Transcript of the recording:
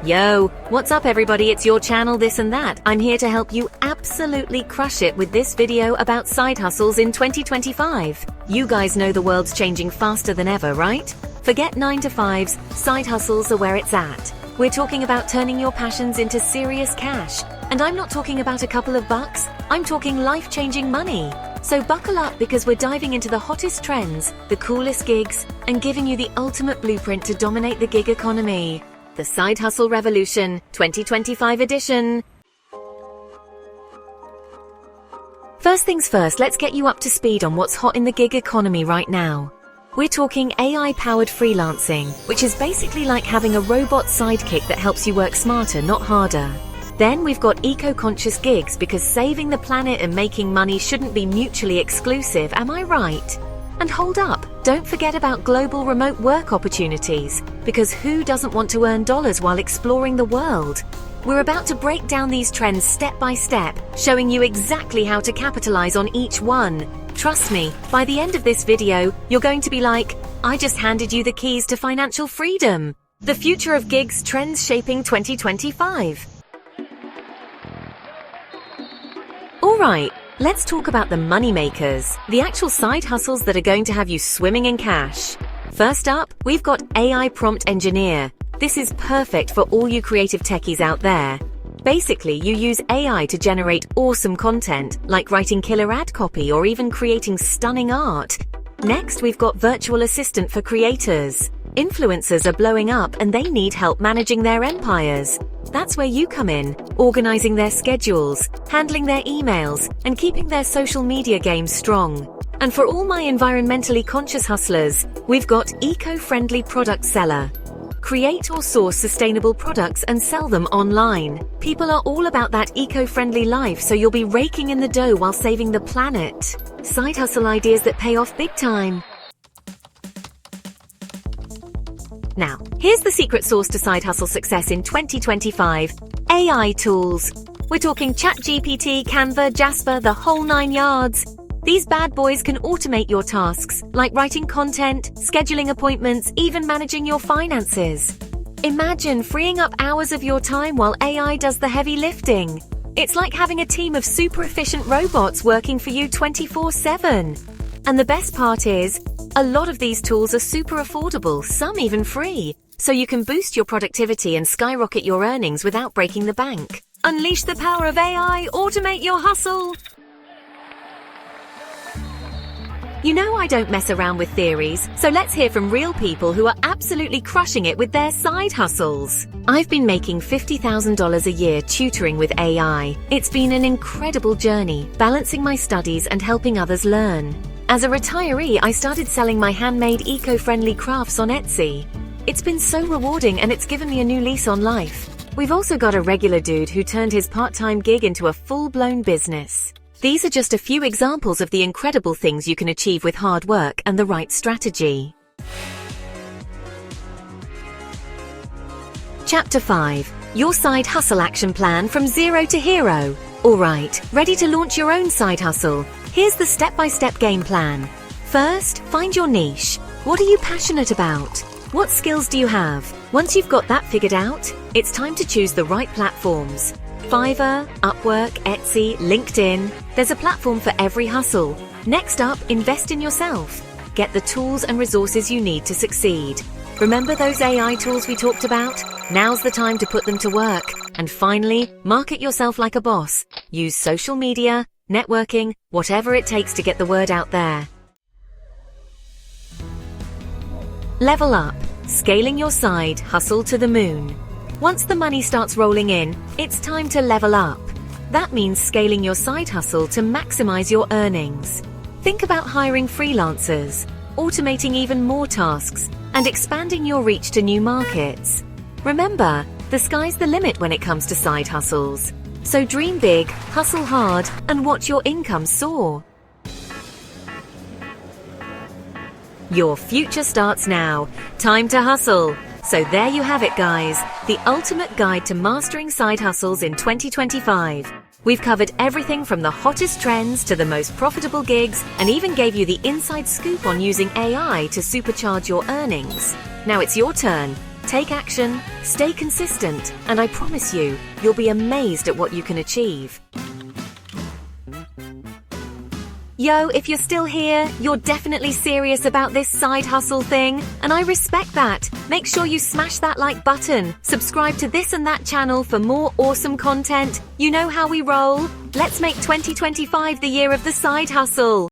Yo, what's up everybody? It's your channel This and That. I'm here to help you absolutely crush it with this video about side hustles in 2025. You guys know the world's changing faster than ever, right? Forget 9-to-5s, side hustles are where it's at. We're talking about turning your passions into serious cash. And I'm not talking about a couple of bucks, I'm talking life-changing money. So buckle up because we're diving into the hottest trends, the coolest gigs, and giving you the ultimate blueprint to dominate the gig economy. The Side Hustle Revolution 2025 edition. First things first, let's get you up to speed on what's hot in the gig economy right now. We're talking AI-powered freelancing, which is basically like having a robot sidekick that helps you work smarter, not harder. Then we've got eco-conscious gigs because saving the planet and making money shouldn't be mutually exclusive, am I right? And hold up, don't forget about global remote work opportunities, because who doesn't want to earn dollars while exploring the world? We're about to break down these trends step by step, showing you exactly how to capitalize on each one. Trust me, by the end of this video, you're going to be like, I just handed you the keys to financial freedom. The future of gigs trends shaping 2025. Alright, let's talk about the moneymakers, the actual side hustles that are going to have you swimming in cash. First up, we've got AI Prompt Engineer. This is perfect for all you creative techies out there. Basically, you use AI to generate awesome content, like writing killer ad copy or even creating stunning art. Next, we've got Virtual Assistant for creators. Influencers are blowing up and they need help managing their empires. That's where you come in, organizing their schedules, handling their emails, and keeping their social media game strong. And for all my environmentally conscious hustlers, we've got Eco-Friendly Product Seller. Create or source sustainable products and sell them online. People are all about that eco-friendly life, so you'll be raking in the dough while saving the planet. Side hustle ideas that pay off big time. Now, here's the secret sauce to side hustle success in 2025. AI tools. We're talking ChatGPT, Canva, Jasper, the whole 9 yards. These bad boys can automate your tasks, like writing content, scheduling appointments, even managing your finances. Imagine freeing up hours of your time while AI does the heavy lifting. It's like having a team of super efficient robots working for you 24/7. And the best part is, a lot of these tools are super affordable, some even free, so you can boost your productivity and skyrocket your earnings without breaking the bank. Unleash the power of AI, automate your hustle! You know I don't mess around with theories, so let's hear from real people who are absolutely crushing it with their side hustles. I've been making $50,000 a year tutoring with AI. It's been an incredible journey, balancing my studies and helping others learn. As a retiree, I started selling my handmade eco-friendly crafts on Etsy. It's been so rewarding and it's given me a new lease on life. We've also got a regular dude who turned his part-time gig into a full-blown business. These are just a few examples of the incredible things you can achieve with hard work and the right strategy. Chapter 5. Your Side Hustle Action Plan from Zero to Hero. Alright, ready to launch your own side hustle? Here's the step-by-step game plan. First, find your niche. What are you passionate about? What skills do you have? Once you've got that figured out, it's time to choose the right platforms. Fiverr, Upwork, Etsy, LinkedIn. There's a platform for every hustle. Next up, invest in yourself. Get the tools and resources you need to succeed. Remember those AI tools we talked about? Now's the time to put them to work. And finally, market yourself like a boss. Use social media, networking, whatever it takes to get the word out there. Level up. Scaling your side hustle to the moon. Once the money starts rolling in, it's time to level up. That means scaling your side hustle to maximize your earnings. Think about hiring freelancers, automating even more tasks, and expanding your reach to new markets. Remember, the sky's the limit when it comes to side hustles. So dream big, hustle hard, and watch your income soar. Your future starts now. Time to hustle. So there you have it, guys. The ultimate guide to mastering side hustles in 2025. We've covered everything from the hottest trends to the most profitable gigs, and even gave you the inside scoop on using AI to supercharge your earnings. Now it's your turn. Take action, stay consistent, and I promise you, you'll be amazed at what you can achieve. Yo, if you're still here, you're definitely serious about this side hustle thing, and I respect that. Make sure you smash that like button, subscribe to this and that channel for more awesome content. You know how we roll. Let's make 2025 the year of the side hustle.